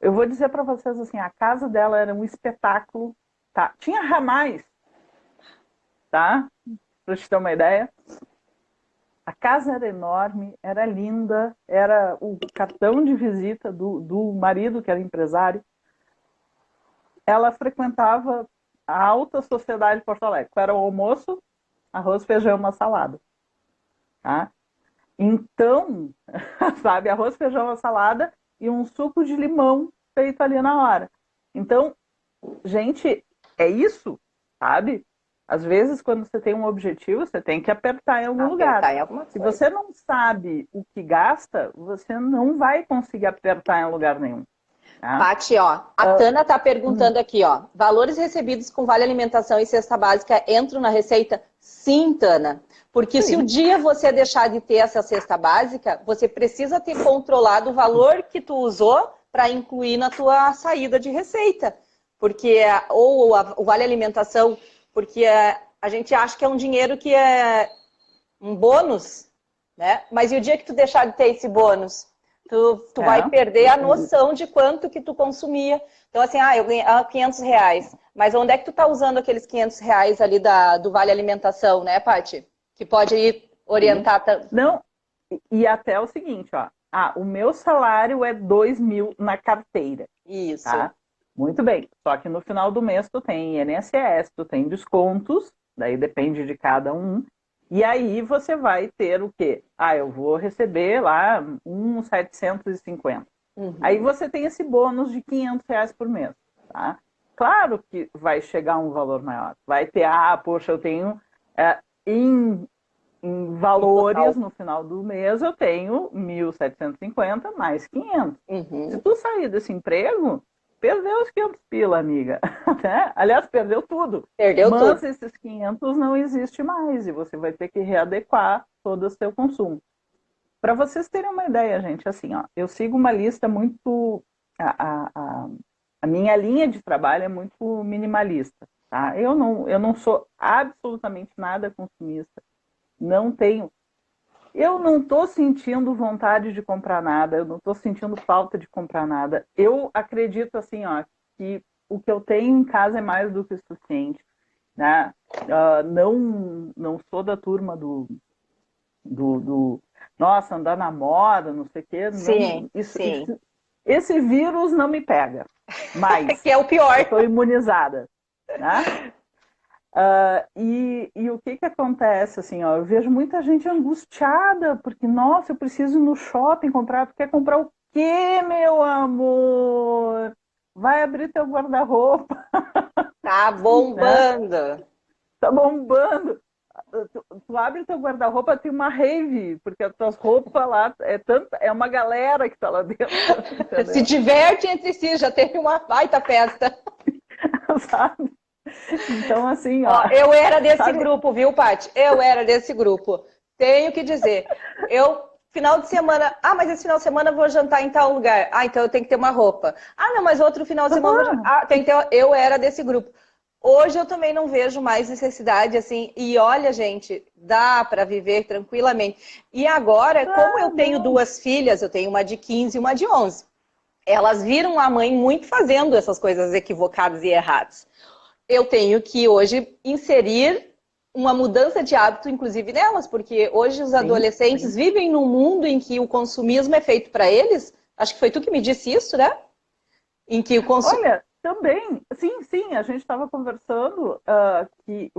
Eu vou dizer para vocês assim, a casa dela era um espetáculo. Tá? Tinha ramais, tá? Para te ter uma ideia. A casa era enorme, era linda, era o cartão de visita do marido, que era empresário. Ela frequentava a alta sociedade de Porto Alegre. Era o almoço, arroz, feijão e uma salada. Tá? Então, sabe, arroz, feijão, uma salada e um suco de limão feito ali na hora. Então, gente, é isso, sabe? Às vezes, quando você tem um objetivo, você tem que apertar em algum lugar. Se você não sabe o que gasta, você não vai conseguir apertar em lugar nenhum. Paty, ó, a Tana tá perguntando aqui, ó, valores recebidos com vale alimentação e cesta básica entram na receita? Sim, Tana. Porque se um dia você deixar de ter essa cesta básica, você precisa ter controlado o valor que tu usou para incluir na tua saída de receita. Porque, ou o vale alimentação, porque a gente acha que é um dinheiro que é um bônus, né? Mas e o dia que tu deixar de ter esse bônus? Tu vai perder a noção de quanto que tu consumia. Então, assim, eu ganhei R$ 500. Mas onde é que tu tá usando aqueles R$ 500 ali do Vale Alimentação, né, Paty? Que pode ir orientar... Não, e até o seguinte, ó. O meu salário é 2.000 na carteira. Isso. Tá? Muito bem. Só que no final do mês tu tem INSS, tu tem descontos, daí depende de cada um. E aí você vai ter o quê? Eu vou receber lá uns 750. Aí você tem esse bônus de R$ 500 por mês, tá? Claro que vai chegar um valor maior. Vai ter, poxa, eu tenho em valores no final do mês, eu tenho 1.750 mais 500. Se tu sair desse emprego, perdeu os 500 pila, amiga. Aliás, perdeu tudo. Mas esses 500 não existe mais e você vai ter que readequar todo o seu consumo. Para vocês terem uma ideia, gente, assim, ó, eu sigo uma lista muito... A minha linha de trabalho é muito minimalista, tá? Eu não sou absolutamente nada consumista. Não tenho... Eu não estou sentindo vontade de comprar nada, eu não estou sentindo falta de comprar nada. Eu acredito, assim, ó, que o que eu tenho em casa é mais do que o suficiente, né? Não sou da turma do nossa, andar na moda, não sei o quê. Sim, esse vírus não me pega, mas que é o pior. Eu estou imunizada, né? E o que acontece, assim, ó, eu vejo muita gente angustiada, porque, nossa, eu preciso ir no shopping comprar. Tu quer comprar o quê, meu amor? Vai abrir teu guarda-roupa. Tá bombando. Né? Tá bombando. Tu abre teu guarda-roupa, tem uma rave, porque as tuas roupas lá, é uma galera que tá lá dentro. Se diverte entre si, já teve uma baita festa. Sabe? Então, assim, ó... Eu era desse grupo, viu, Paty? Eu era desse grupo. Tenho que dizer. Final de semana... mas esse final de semana eu vou jantar em tal lugar. Então eu tenho que ter uma roupa. Não, mas outro final de semana eu vou jantar. Tem que ter... Eu era desse grupo. Hoje eu também não vejo mais necessidade, assim. E olha, gente, dá para viver tranquilamente. E agora, como eu tenho duas filhas, eu tenho uma de 15 e uma de 11. Elas viram a mãe muito fazendo essas coisas equivocadas e erradas. Eu tenho que hoje inserir uma mudança de hábito, inclusive nelas, porque hoje os adolescentes vivem num mundo em que o consumismo é feito para eles. Acho que foi tu que me disse isso, né? Em que o Olha, também, sim, a gente estava conversando que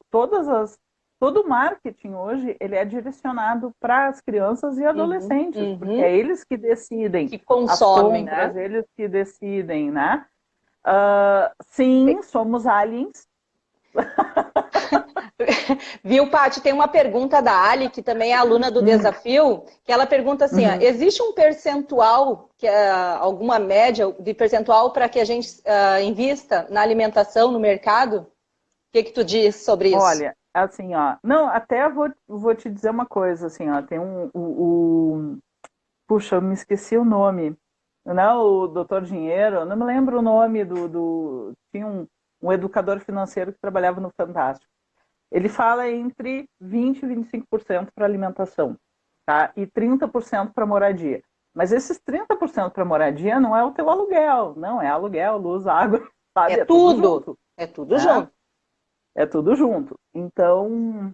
todo o marketing hoje ele é direcionado para as crianças e adolescentes, porque é eles que decidem, que consomem, as compras, eles que decidem, né? Sim, somos aliens. Viu, Paty? Tem uma pergunta da Ali, que também é aluna do Desafio, que ela pergunta assim, existe um percentual, alguma média de percentual para que a gente invista na alimentação, no mercado? O que tu diz sobre isso? Olha, assim, ó, não, até vou te dizer uma coisa, assim, ó, tem puxa, eu me esqueci o nome, não, o Doutor Dinheiro, eu não me lembro o nome tinha um educador financeiro que trabalhava no Fantástico. Ele fala entre 20% e 25% para alimentação, tá? E 30% para moradia. Mas esses 30% para moradia não é o teu aluguel, não, é aluguel, luz, água, sabe? É tudo junto. É tudo junto. É tudo junto. Então,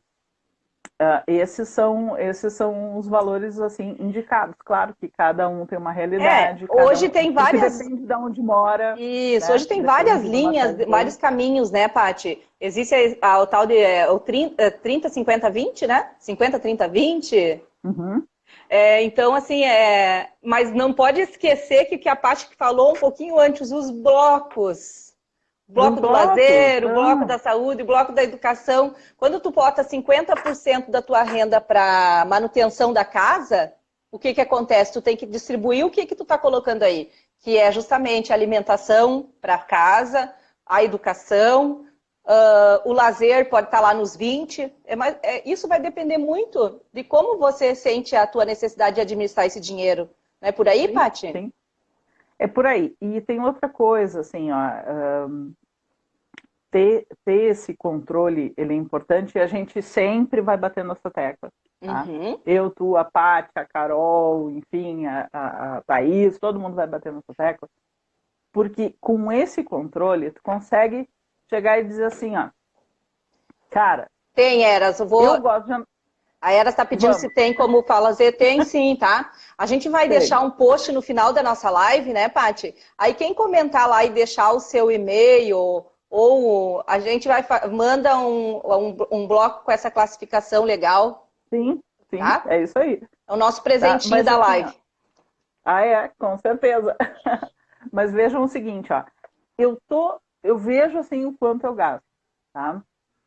esses são os valores assim indicados. Claro que cada um tem uma realidade. Hoje tem várias... Depende de onde mora. Isso, hoje tem várias linhas, vários caminhos, né, Paty? Existe o tal de 30, 50, 20, né? 50, 30, 20. Então, assim, mas não pode esquecer que a Paty falou um pouquinho antes, os blocos. O bloco do lazer, o bloco da saúde, o bloco da educação. Quando tu bota 50% da tua renda para manutenção da casa, o que acontece? Tu tem que distribuir o que tu está colocando aí, que é justamente a alimentação para casa, a educação, o lazer pode estar lá nos 20. Isso vai depender muito de como você sente a tua necessidade de administrar esse dinheiro. Não é por aí, Paty? Sim. É por aí. E tem outra coisa, assim, ó, ter esse controle, ele é importante e a gente sempre vai bater nessa tecla. Tá? Uhum. Eu, tu, a Paty, a Carol, enfim, a Thaís, todo mundo vai bater nessa tecla. Porque com esse controle, tu consegue chegar e dizer assim, ó, cara, Tem, Eras, eu gosto de... A Era está pedindo Vamos. se tem como fazer. Tem sim, tá? A gente vai deixar um post no final da nossa live, né, Paty? Aí quem comentar lá e deixar o seu e-mail ou a gente manda um bloco com essa classificação legal. Sim, Tá? é isso aí. É o nosso presentinho da assim, live. Com certeza. Mas vejam o seguinte, ó. Eu vejo assim o quanto eu gasto, tá?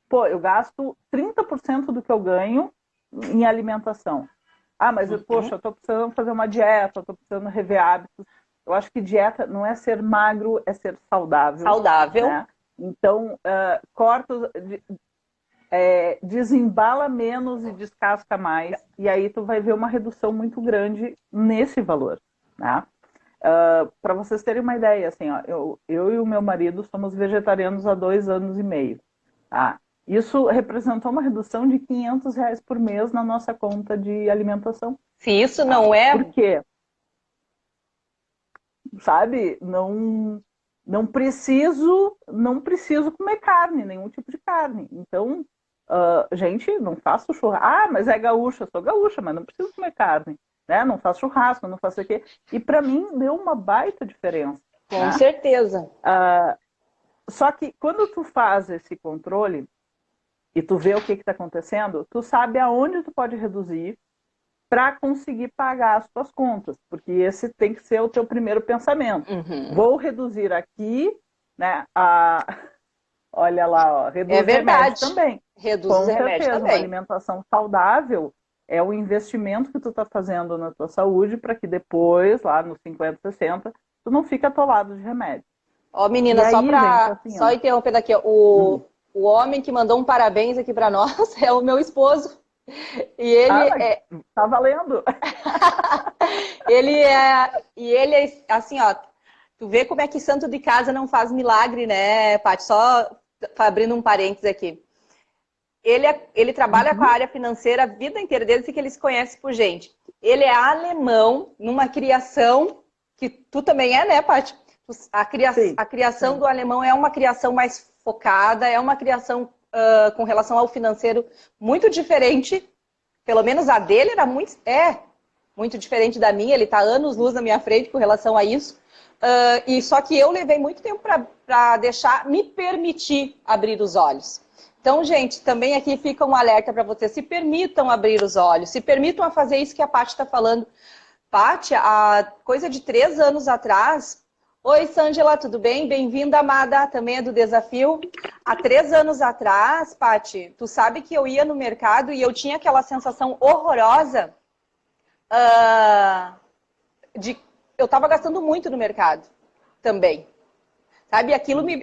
Pô, eu gasto 30% do que eu ganho em alimentação. Ah, mas poxa, eu tô precisando fazer uma dieta, eu tô precisando rever hábitos. Eu acho que dieta não é ser magro, é ser saudável. Saudável. Né? Então, corta, desembala menos e descasca mais, e aí tu vai ver uma redução muito grande nesse valor. Né? Para vocês terem uma ideia, assim, ó, eu e o meu marido somos vegetarianos há 2 anos e meio. Tá? Isso representou uma redução de R$ 500 por mês na nossa conta de alimentação. Se isso não é... Por quê? Sabe? Não preciso comer carne, nenhum tipo de carne. Então, gente, não faço churrasco. Ah, mas é gaúcha, eu sou gaúcha, mas não preciso comer carne. Né? Não faço churrasco, não faço o quê. E para mim deu uma baita diferença. Com né? certeza. Só que quando tu faz esse controle e tu vê o que está acontecendo, tu sabe aonde tu pode reduzir para conseguir pagar as tuas contas, porque esse tem que ser o teu primeiro pensamento. Uhum. Vou reduzir aqui, né? Olha lá, ó, reduz verdade. também. Reduz Com remédio certeza, também. uma alimentação saudável é o investimento que tu está fazendo na tua saúde para que depois, lá nos 50, 60, tu não fique atolado de remédio. Ó, menina, só interrompendo aqui, ó, o homem que mandou um parabéns aqui para nós é o meu esposo. E ele tá valendo. ele é assim, ó, tu vê como é que santo de casa não faz milagre, né, Paty? Só abrindo um parênteses aqui. Ele trabalha com a área financeira a vida inteira, desde que ele se conhece por gente. Ele é alemão, numa criação que tu também é, né, Paty? A criação do alemão é uma criação mais focada, é uma criação com relação ao financeiro muito diferente. Pelo menos a dele era muito diferente da minha. Ele está anos-luz na minha frente com relação a isso. E só que eu levei muito tempo para me permitir abrir os olhos. Então, gente, também aqui fica um alerta para vocês. Se permitam abrir os olhos, se permitam a fazer isso que a Paty está falando. Paty, há coisa de 3 anos atrás... Oi, Sângela, tudo bem? Bem-vinda, amada, também é do Desafio. Há 3 anos atrás, Paty, tu sabe que eu ia no mercado e eu tinha aquela sensação horrorosa eu estava gastando muito no mercado também. Sabe,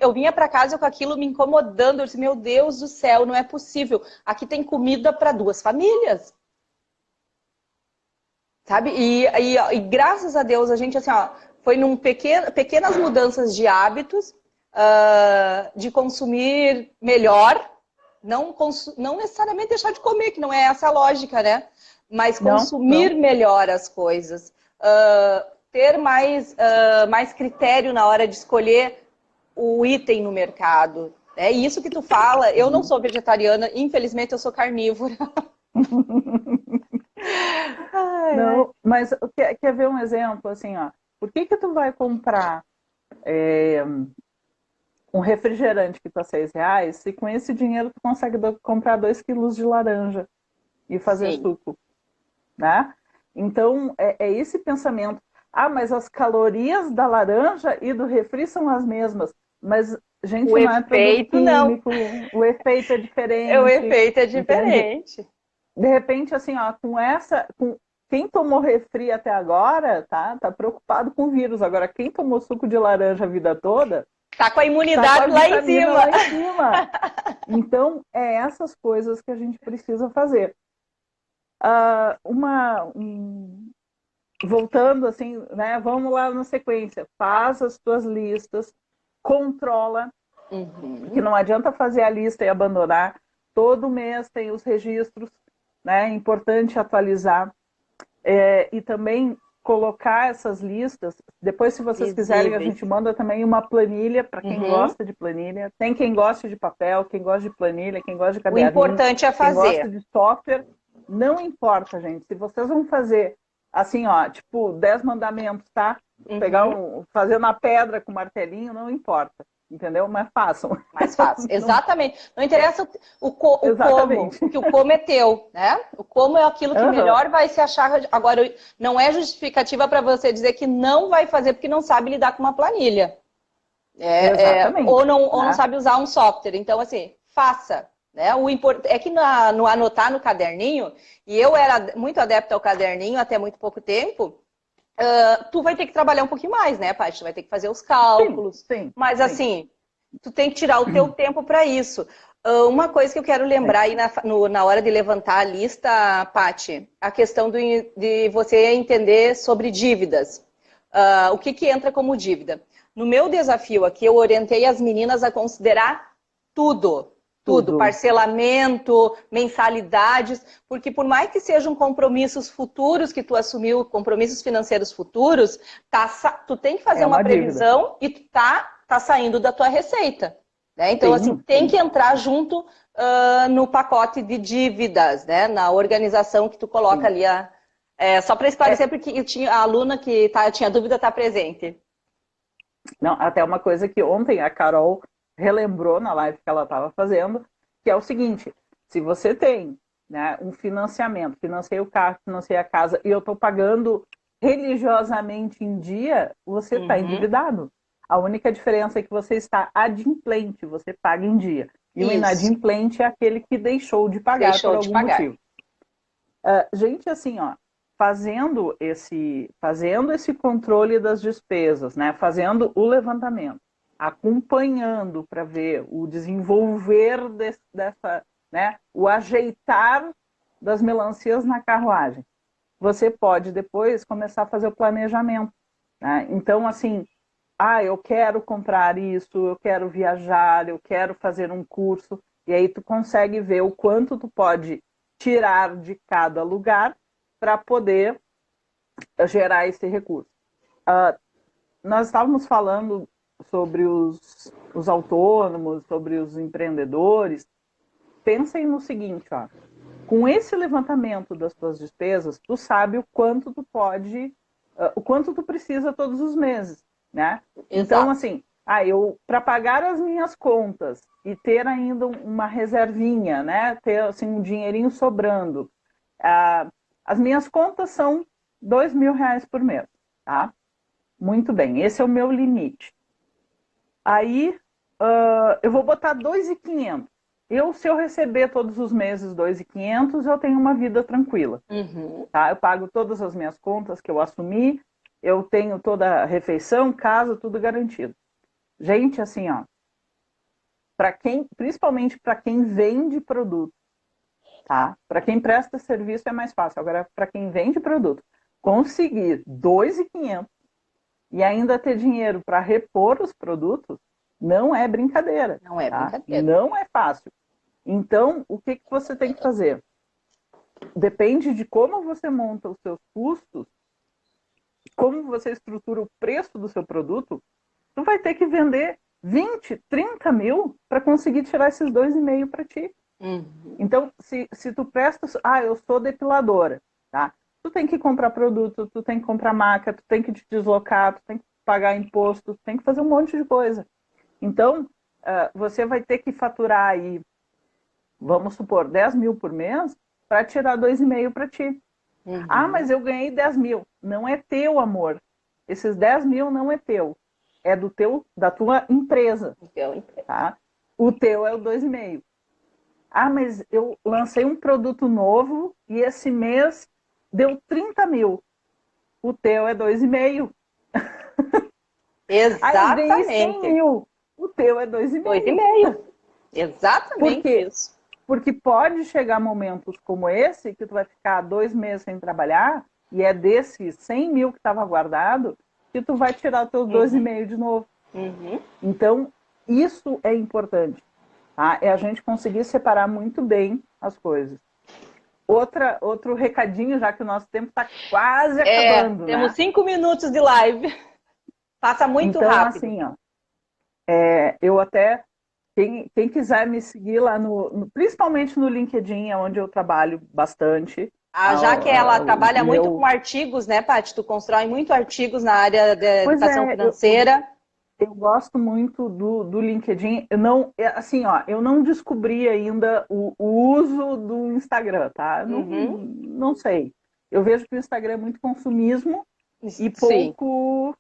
eu vinha para casa com aquilo me incomodando. Eu disse, meu Deus do céu, não é possível. Aqui tem comida para 2 famílias. Sabe? E graças a Deus, a gente, assim, ó, foi pequenas mudanças de hábitos, de consumir melhor, não necessariamente deixar de comer, que não é essa a lógica, né? Mas consumir melhor as coisas, ter mais critério na hora de escolher o item no mercado. É isso que tu fala. Eu não sou vegetariana, infelizmente eu sou carnívora. Não, mas quer ver um exemplo, assim, ó. Por que tu vai comprar um refrigerante que está R$6 se com esse dinheiro tu consegue comprar 2 quilos de laranja e fazer suco, né? Então, é esse pensamento. Ah, mas as calorias da laranja e do refri são as mesmas. Mas, gente, não é produto químico, o efeito é diferente. O efeito é diferente. Entende? De repente, assim, ó, quem tomou refri até agora, tá preocupado com o vírus. Agora, quem tomou suco de laranja a vida toda... Tá com a imunidade lá em cima. Então, é essas coisas que a gente precisa fazer. Voltando assim, né? Vamos lá na sequência. Faz as tuas listas, controla, que não adianta fazer a lista e abandonar. Todo mês tem os registros. né? É importante atualizar. E também colocar essas listas. Depois, se vocês quiserem, a gente manda também uma planilha para quem gosta de planilha. Tem quem gosta de papel, quem gosta de planilha, quem gosta de caderninho. O importante é fazer. Quem gosta de software. Não importa, gente. Se vocês vão fazer assim, ó, tipo 10 mandamentos, tá? Pegar fazer na pedra com martelinho, não importa. Entendeu? Mas façam. Mais fácil, exatamente. Não interessa o como, que o como é teu, né? O como é aquilo que melhor vai se achar. Agora, não é justificativa para você dizer que não vai fazer porque não sabe lidar com uma planilha. Ou não sabe usar um software. Então, assim, faça. Né? É que no anotar no caderninho, e eu era muito adepta ao caderninho até muito pouco tempo, tu vai ter que trabalhar um pouquinho mais, né, Paty? Tu vai ter que fazer os cálculos. Sim, mas, assim, tu tem que tirar o teu tempo para isso. Uma coisa que eu quero lembrar aí na hora de levantar a lista, Paty, a questão de você entender sobre dívidas. O que entra como dívida? No meu desafio aqui, eu orientei as meninas a considerar tudo. Parcelamento, mensalidades, porque por mais que sejam compromissos futuros que tu assumiu, compromissos financeiros futuros, tu tem que fazer uma previsão dívida. E tu tá saindo da tua receita. Né? Então, assim, tem que entrar junto no pacote de dívidas, né? Na organização que tu coloca ali. Só para esclarecer, porque a aluna que tinha dúvida está presente. Não, até uma coisa que ontem a Carol relembrou na live que ela estava fazendo, que é o seguinte: se você tem, né, um financiamento, financei o carro, financei a casa e eu estou pagando religiosamente em dia, você está endividado. A única diferença é que você está adimplente, você paga em dia. E o inadimplente é aquele que deixou de pagar por algum motivo. Gente, assim, ó, fazendo esse controle das despesas, né, fazendo o levantamento, acompanhando para ver o desenvolver né, o ajeitar das melancias na carruagem. Você pode depois começar a fazer o planejamento. Né? Então, assim, eu quero comprar isso, eu quero viajar, eu quero fazer um curso, e aí tu consegue ver o quanto tu pode tirar de cada lugar para poder gerar esse recurso. Nós estávamos falando sobre os autônomos, sobre os empreendedores. Pensem no seguinte, ó, com esse levantamento das tuas despesas, tu sabe o quanto tu pode, o quanto tu precisa todos os meses, né? Exato. Então, assim, para pagar as minhas contas e ter ainda uma reservinha, né? Ter assim, um dinheirinho sobrando. As minhas contas são R$2.000 por mês, tá? Muito bem, esse é o meu limite. Aí, eu vou botar 2.500. Se eu receber todos os meses 2.500, eu tenho uma vida tranquila. Tá? Eu pago todas as minhas contas que eu assumi, eu tenho toda a refeição, casa, tudo garantido. Gente, assim, ó, principalmente para quem vende produto, tá? Para quem presta serviço é mais fácil. Agora, para quem vende produto, conseguir 2.500 e ainda ter dinheiro para repor os produtos, não é brincadeira. Não é brincadeira. Não é fácil. Então, o que você tem que fazer? Depende de como você monta os seus custos, como você estrutura o preço do seu produto, tu vai ter que vender 20, 30 mil para conseguir tirar esses 2,5 para ti. Então, se tu presta... eu sou depiladora, tá? Tu tem que comprar produto, tu tem que comprar maca, tu tem que te deslocar, tu tem que pagar imposto, tu tem que fazer um monte de coisa. Então, você vai ter que faturar aí, vamos supor, 10 mil por mês para tirar 2,5 para ti. Mas eu ganhei 10 mil. Não é teu, amor. Esses 10 mil não é teu. É da tua empresa. Tá? O teu é o 2,5. Mas eu lancei um produto novo e esse mês deu 30 mil. O teu é 2,5. Exatamente. Eu ganhei 100 mil. O teu é 2,5. 2,5. Exatamente isso. Porque pode chegar momentos como esse, que tu vai ficar 2 meses sem trabalhar, e é desses 100 mil que estava guardado, que tu vai tirar os teus 2,5 de novo. Então, isso é importante. Tá? É a gente conseguir separar muito bem as coisas. outro recadinho, já que o nosso tempo está quase acabando, temos né? 5 minutos de live. Passa muito então, rápido. Assim, ó, eu até, quem quiser me seguir lá principalmente no LinkedIn, é onde eu trabalho bastante. Já que ela trabalha muito com artigos, né, Paty? Tu constrói muito artigos na área de educação financeira. Eu gosto muito do LinkedIn. Eu não descobri ainda o uso do Instagram, tá? Não sei. Eu vejo que o Instagram é muito consumismo e pouco,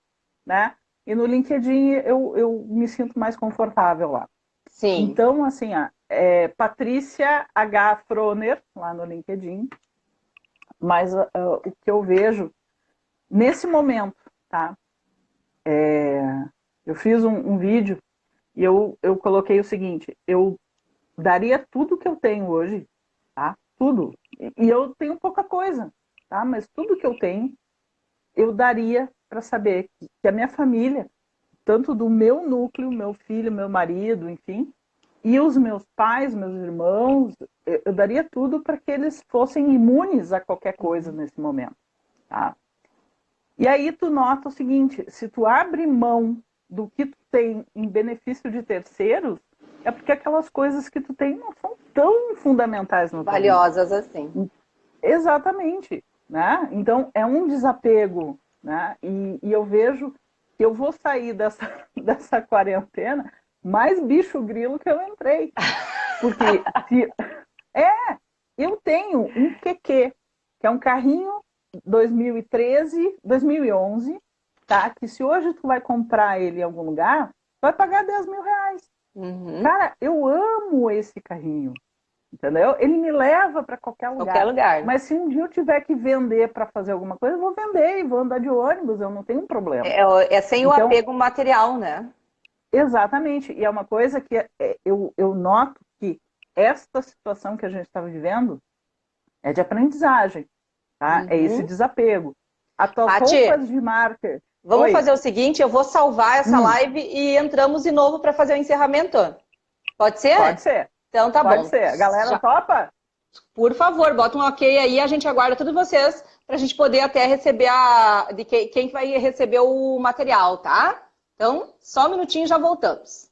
né? E no LinkedIn eu me sinto mais confortável lá. Sim. Então, assim, Patrícia H. Froner, lá no LinkedIn. Mas o que eu vejo nesse momento, tá? Eu fiz um vídeo e eu coloquei o seguinte: eu daria tudo que eu tenho hoje, tá? Tudo. E eu tenho pouca coisa, tá? Mas tudo que eu tenho, eu daria para saber que a minha família, tanto do meu núcleo, meu filho, meu marido, enfim, e os meus pais, meus irmãos, eu daria tudo para que eles fossem imunes a qualquer coisa nesse momento, tá? E aí tu nota o seguinte: se tu abre mão do que tu tem em benefício de terceiros, é porque aquelas coisas que tu tem não são tão fundamentais no valiosas assim. Exatamente, né? Então é um desapego, né? E eu vejo que eu vou sair dessa quarentena mais bicho grilo que eu entrei. Porque eu tenho um QQ, que é um carrinho 2013, 2011, tá? Que se hoje tu vai comprar ele em algum lugar, tu vai pagar 10 mil reais. Cara, eu amo esse carrinho, entendeu? Ele me leva para qualquer lugar. Mas se um dia eu tiver que vender para fazer alguma coisa, eu vou vender e vou andar de ônibus, eu não tenho um problema. É sem o apego material, né? Exatamente. E é uma coisa que eu noto que esta situação que a gente está vivendo é de aprendizagem, tá? É esse desapego. As tuas roupas de marca... Vamos fazer o seguinte, eu vou salvar essa live e entramos de novo para fazer o encerramento. Pode ser? Pode ser. Então tá bom. Pode ser. Galera, topa? Por favor, bota um ok aí, a gente aguarda todos vocês para a gente poder até receber quem vai receber o material, tá? Então, só um minutinho e já voltamos.